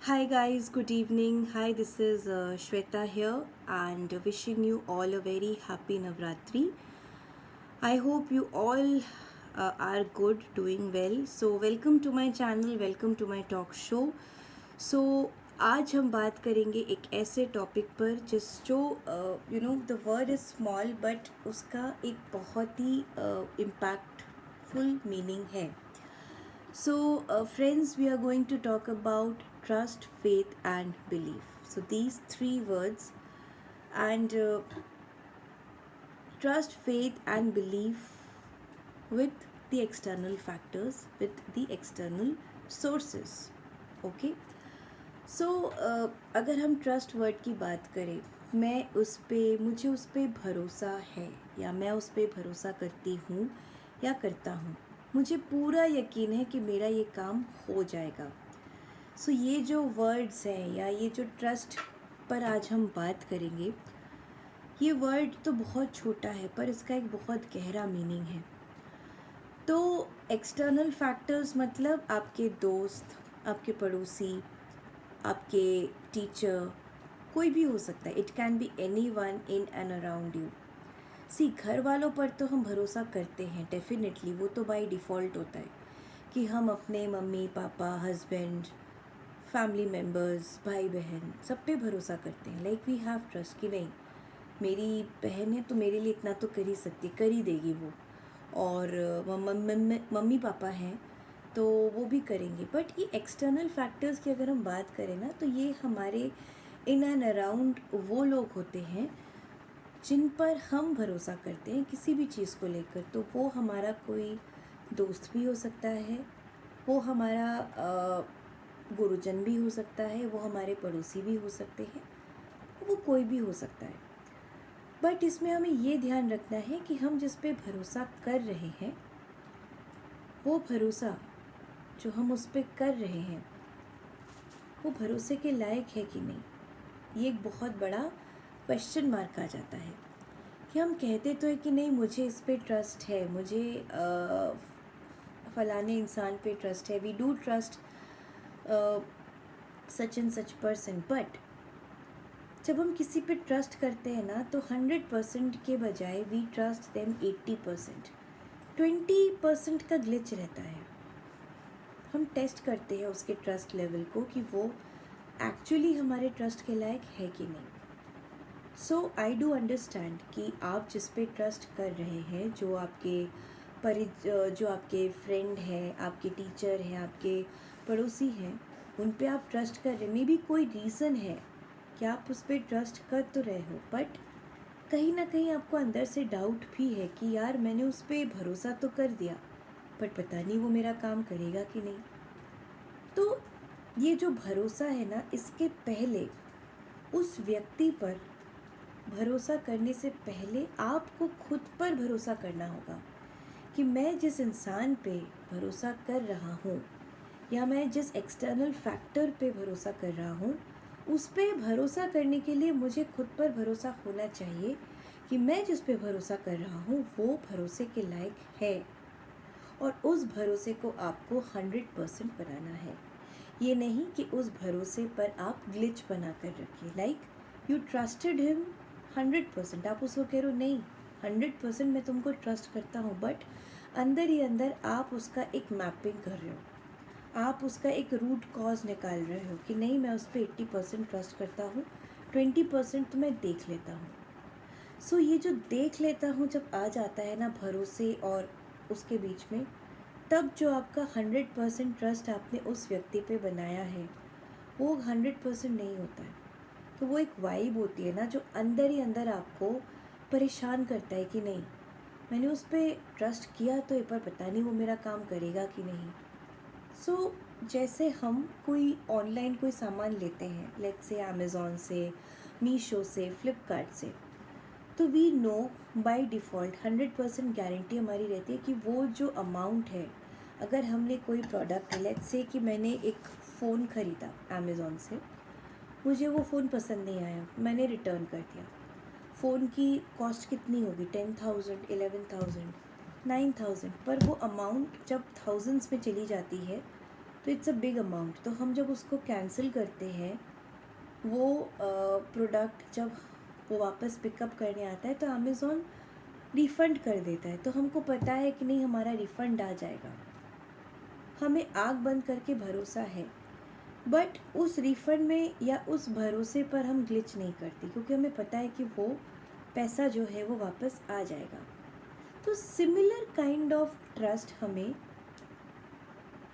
Hi guys, good evening. Hi, this is Shweta here and wishing you all a very happy Navratri. I hope you all are good, doing well. So welcome to my channel, welcome to my talk show. So आज हम बात करेंगे एक ऐसे topic पर जो the word is small but उसका एक बहुत ही इम्पैक्टफुल मीनिंग है. So, friends, we are going to talk about trust, faith, and belief. So, these three words and trust, faith, and belief with the external factors, with the external sources. Okay. So, अगर हम trust word की बात करें, मुझे उस पर भरोसा है या मैं उस पर भरोसा करती हूँ या करता हूँ. मुझे पूरा यकीन है कि मेरा ये काम हो जाएगा. सो ये जो वर्ड्स हैं या ये जो ट्रस्ट पर आज हम बात करेंगे, ये वर्ड तो बहुत छोटा है पर इसका एक बहुत गहरा मीनिंग है. तो एक्सटर्नल फैक्टर्स मतलब आपके दोस्त, आपके पड़ोसी, आपके टीचर, कोई भी हो सकता है. It can be any one in and around you. घर वालों पर तो हम भरोसा करते हैं डेफिनेटली, वो तो बाय डिफ़ॉल्ट होता है कि हम अपने mummy papa, husband, family members, भाई बहन सब पे भरोसा करते हैं. लाइक वी हैव ट्रस्ट कि नहीं, मेरी बहन है तो मेरे लिए इतना तो कर ही सकती, कर ही देगी वो. और मम्मी पापा हैं तो वो भी करेंगे. बट ये एक्सटर्नल फैक्टर्स की अगर हम बात करें ना, तो ये हमारे इन एंड अराउंड वो लोग होते हैं जिन पर हम भरोसा करते हैं किसी भी चीज़ को लेकर. तो वो हमारा कोई दोस्त भी हो सकता है, वो हमारा गुरुजन भी हो सकता है, वो हमारे पड़ोसी भी हो सकते हैं, वो कोई भी हो सकता है. बट इसमें हमें ये ध्यान रखना है कि हम जिस पे भरोसा कर रहे हैं, वो भरोसा जो हम उस पर कर रहे हैं वो भरोसे के लायक है कि नहीं. ये एक बहुत बड़ा क्वेश्चन मार्क आ जाता है कि हम कहते तो है कि नहीं मुझे इस पे ट्रस्ट है, मुझे फलाने इंसान पे ट्रस्ट है, we do trust such and such person. But जब हम किसी पे ट्रस्ट करते हैं ना, तो 100% के बजाय वी ट्रस्ट देम 80%. 20% का ग्लिच रहता है. हम टेस्ट करते हैं उसके ट्रस्ट लेवल को कि वो एक्चुअली हमारे ट्रस्ट के लायक है कि नहीं. सो आई डू अंडरस्टैंड कि आप जिस पे ट्रस्ट कर रहे हैं, जो आपके फ्रेंड हैं, आपके टीचर हैं, आपके पड़ोसी हैं, उन पे आप ट्रस्ट कर रहे हैं. मे बी कोई रीज़न है कि आप उस पर ट्रस्ट कर तो रहे हो, बट कहीं ना कहीं आपको अंदर से डाउट भी है कि यार मैंने उस पर भरोसा तो कर दिया बट पता नहीं वो मेरा काम करेगा कि नहीं. तो ये जो भरोसा है ना, इसके पहले उस व्यक्ति पर भरोसा करने से पहले आपको खुद पर भरोसा करना होगा कि मैं जिस इंसान पे भरोसा कर रहा हूँ या मैं जिस एक्सटर्नल फैक्टर पे भरोसा कर रहा हूँ, उस पे भरोसा करने के लिए मुझे खुद पर भरोसा होना चाहिए कि मैं जिस पे भरोसा कर रहा हूँ वो भरोसे के लायक है. और उस भरोसे को आपको 100% बनाना है. ये नहीं कि उस भरोसे पर आप ग्लिच बना कर रखिए. लाइक यू ट्रस्टेड हिम 100%, आप उसको कह रहे हो नहीं 100% मैं तुमको ट्रस्ट करता हूँ, बट अंदर ही अंदर आप उसका एक मैपिंग कर रहे हो, आप उसका एक रूट कॉज निकाल रहे हो कि नहीं मैं उस पर 80% ट्रस्ट करता हूँ, 20% तो मैं देख लेता हूँ. सो ये जो देख लेता हूँ जब आ जाता है ना भरोसे और उसके बीच में, तब जो आपका 100% ट्रस्ट आपने उस व्यक्ति पे बनाया है वो 100% नहीं होता है. तो वो एक वाइब होती है ना जो अंदर ही अंदर आपको परेशान करता है कि नहीं मैंने उस पर ट्रस्ट किया तो एक बार पता नहीं वो मेरा काम करेगा कि नहीं. सो जैसे हम कोई ऑनलाइन कोई सामान लेते हैं, लेट्स से अमेज़ॉन से, मीशो से, फ्लिपकार्ट से, तो we know by default 100% guarantee हमारी रहती है कि वो जो अमाउंट है, अगर हमने कोई प्रोडक्ट लेट्स से कि मैंने एक फ़ोन ख़रीदा अमेज़ॉन से, मुझे वो फ़ोन पसंद नहीं आया, मैंने रिटर्न कर दिया. फ़ोन की कॉस्ट कितनी होगी, 10,000, 11,000, 9,000, पर वो अमाउंट जब थाउजेंड्स में चली जाती है तो इट्स अ बिग अमाउंट। तो हम जब उसको कैंसिल करते हैं, वो प्रोडक्ट जब वो वापस पिकअप करने आता है तो अमेज़ॉन रिफ़ंड कर देता है। तो हमको पता है कि नहीं, हमारा रिफ़ंड आ जाएगा, हमें आँख बंद करके भरोसा है। बट उस रिफ़ंड में या उस भरोसे पर हम ग्लिच नहीं करते, क्योंकि हमें पता है कि वो पैसा जो है वो वापस आ जाएगा। तो सिमिलर काइंड ऑफ ट्रस्ट हमें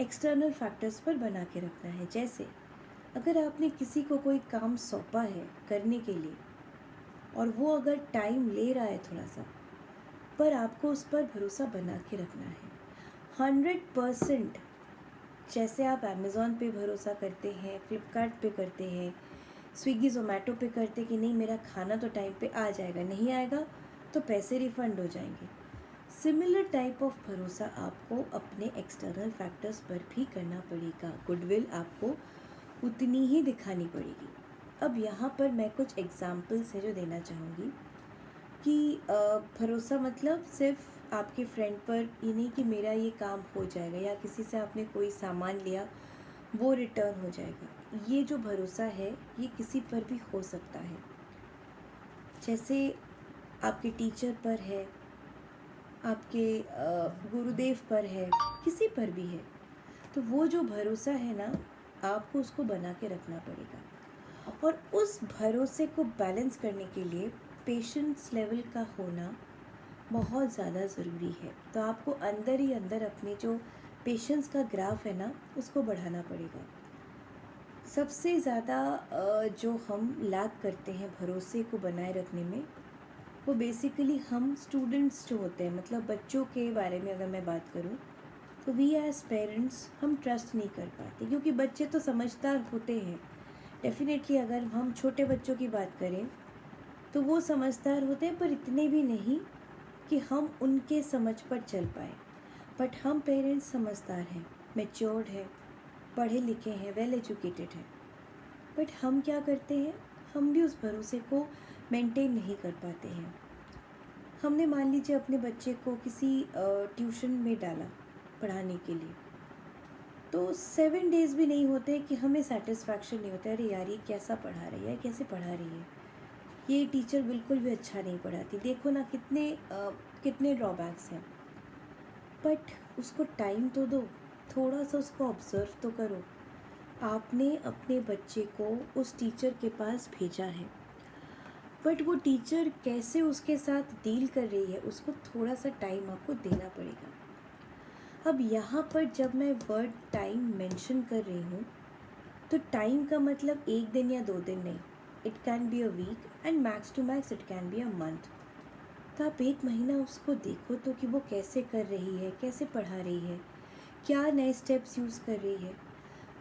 एक्सटर्नल फैक्टर्स पर बना के रखना है। जैसे अगर आपने किसी को कोई काम सौंपा है करने के लिए और वो अगर टाइम ले रहा है थोड़ा सा, पर आपको उस पर भरोसा बना के रखना है 100%। जैसे आप अमेज़ॉन पे भरोसा करते हैं, फ्लिपकार्ट पे करते हैं, स्विगी ज़ोमैटो पे करते कि नहीं मेरा खाना तो टाइम पे आ जाएगा, नहीं आएगा तो पैसे रिफ़ंड हो जाएंगे। सिमिलर टाइप ऑफ भरोसा आपको अपने एक्सटर्नल फैक्टर्स पर भी करना पड़ेगा। गुडविल आपको उतनी ही दिखानी पड़ेगी। अब यहाँ पर मैं कुछ एग्जाम्पल्स है जो देना चाहूँगी कि भरोसा मतलब सिर्फ आपके फ्रेंड पर ये नहीं कि मेरा ये काम हो जाएगा, या किसी से आपने कोई सामान लिया वो रिटर्न हो जाएगा। ये जो भरोसा है ये किसी पर भी हो सकता है। जैसे आपके टीचर पर है, आपके गुरुदेव पर है, किसी पर भी है, तो वो जो भरोसा है ना, आपको उसको बना के रखना पड़ेगा। और उस भरोसे को बैलेंस करने के लिए पेशेंस लेवल का होना बहुत ज़्यादा ज़रूरी है। तो आपको अंदर ही अंदर अपने जो पेशेंस का ग्राफ है ना, उसको बढ़ाना पड़ेगा। सबसे ज़्यादा जो हम लैक करते हैं भरोसे को बनाए रखने में, वो बेसिकली हम स्टूडेंट्स जो होते हैं, मतलब बच्चों के बारे में अगर मैं बात करूँ तो वी एज पेरेंट्स हम ट्रस्ट नहीं कर पाते, क्योंकि बच्चे तो समझदार होते हैं। डेफिनेटली अगर हम छोटे बच्चों की बात करें तो वो समझदार होते हैं, पर इतने भी नहीं कि हम उनके समझ पर चल पाए। बट हम पेरेंट्स समझदार हैं, मैच्योर्ड हैं, पढ़े लिखे हैं, वेल एजुकेटेड हैं। बट हम क्या करते हैं, हम भी उस भरोसे को मेंटेन नहीं कर पाते हैं। हमने मान लीजिए अपने बच्चे को किसी ट्यूशन में डाला पढ़ाने के लिए, तो 7 डेज़ भी नहीं होते कि हमें सेटिस्फैक्शन नहीं होता, अरे यार ये कैसा पढ़ा रही है, कैसे पढ़ा रही है, ये टीचर बिल्कुल भी अच्छा नहीं पढ़ाती, देखो ना कितने ड्रॉबैक्स हैं। बट उसको टाइम तो दो, थोड़ा सा उसको ऑब्ज़र्व तो करो। आपने अपने बच्चे को उस टीचर के पास भेजा है, बट वो टीचर कैसे उसके साथ डील कर रही है, उसको थोड़ा सा टाइम आपको देना पड़ेगा। अब यहाँ पर जब मैं वर्ड टाइम मेंशन कर रही हूँ, तो टाइम का मतलब 1 दिन या 2 दिन नहीं, it can be a week and max to max it can be a month. तो आप 1 महीना उसको देखो तो कि वो कैसे कर रही है, कैसे पढ़ा रही है, क्या नए स्टेप्स यूज़ कर रही है।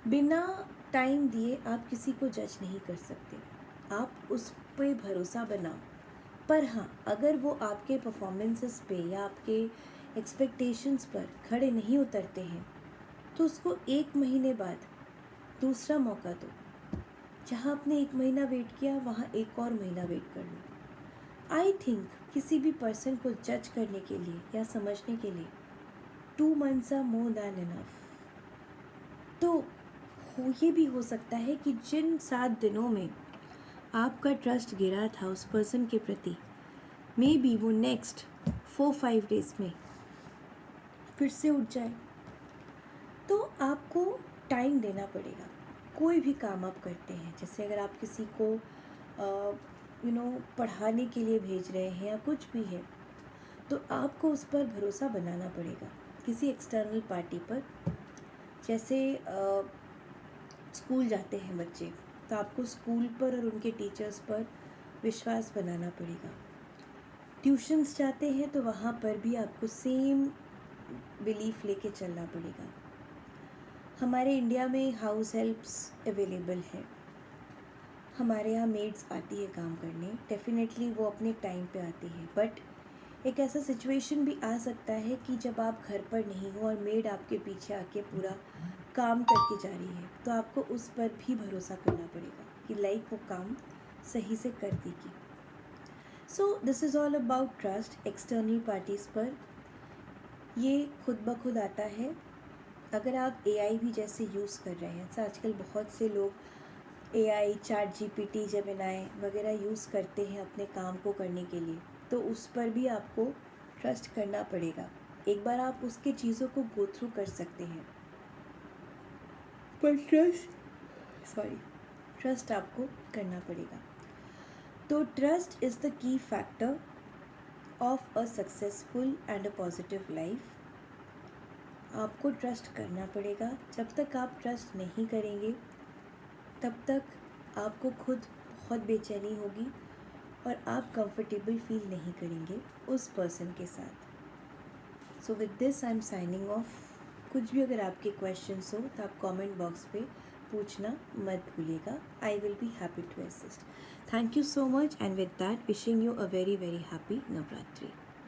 बिना टाइम दिए आप किसी को जज नहीं कर सकते, आप उस पे भरोसा बनाओ। पर हाँ, अगर वो आपके परफॉर्मेंसेस पे या आपके एक्सपेक्टेशंस पर खड़े नहीं उतरते हैं, तो उसको 1 महीने बाद दूसरा मौका दो। जहाँ आपने 1 महीना वेट किया, वहाँ 1 और महीना वेट कर लो। आई थिंक किसी भी पर्सन को जज करने के लिए या समझने के लिए 2 months are more than enough. तो ये भी हो सकता है कि जिन 7 दिनों में आपका ट्रस्ट गिरा था उस पर्सन के प्रति, मे बी वो नेक्स्ट 4-5 डेज़ में फिर से उठ जाए। तो आपको टाइम देना पड़ेगा। कोई भी काम आप करते हैं, जैसे अगर आप किसी को पढ़ाने के लिए भेज रहे हैं या कुछ भी है, तो आपको उस पर भरोसा बनाना पड़ेगा, किसी एक्सटर्नल पार्टी पर। जैसे स्कूल जाते हैं बच्चे, तो आपको स्कूल पर और उनके टीचर्स पर विश्वास बनाना पड़ेगा। ट्यूशन्स जाते हैं तो वहाँ पर भी आपको सेम बिलीफ लेके चलना पड़ेगा। हमारे इंडिया में हाउस हेल्प्स अवेलेबल है, हमारे यहाँ मेड्स आती है काम करने, डेफिनेटली वो अपने टाइम पे आती है। बट एक ऐसा सिचुएशन भी आ सकता है कि जब आप घर पर नहीं हो और मेड आपके पीछे आके पूरा काम करके जा रही है, तो आपको उस पर भी भरोसा करना पड़ेगा कि लाइक वो काम सही से कर देगी। So this is all about trust external parties पर। ये खुद ब खुद आता है, अगर आप AI भी जैसे यूज़ कर रहे हैं, तो आजकल बहुत से लोग AI, ChatGPT, जेमिनाई वगैरह यूज़ करते हैं अपने काम को करने के लिए, तो उस पर भी आपको ट्रस्ट करना पड़ेगा। एक बार आप उसके चीज़ों को गो थ्रू कर सकते हैं, पर ट्रस्ट आपको करना पड़ेगा। तो trust is the key factor of a successful and a positive life. आपको ट्रस्ट करना पड़ेगा। जब तक आप ट्रस्ट नहीं करेंगे तब तक आपको खुद बहुत बेचैनी होगी और आप कंफर्टेबल फील नहीं करेंगे उस पर्सन के साथ। So with this I am signing off. कुछ भी अगर आपके क्वेश्चंस हो तो आप कमेंट बॉक्स पे पूछना मत भूलिएगा। I will be happy to assist. Thank you so much, and with that wishing you a very very happy Navratri.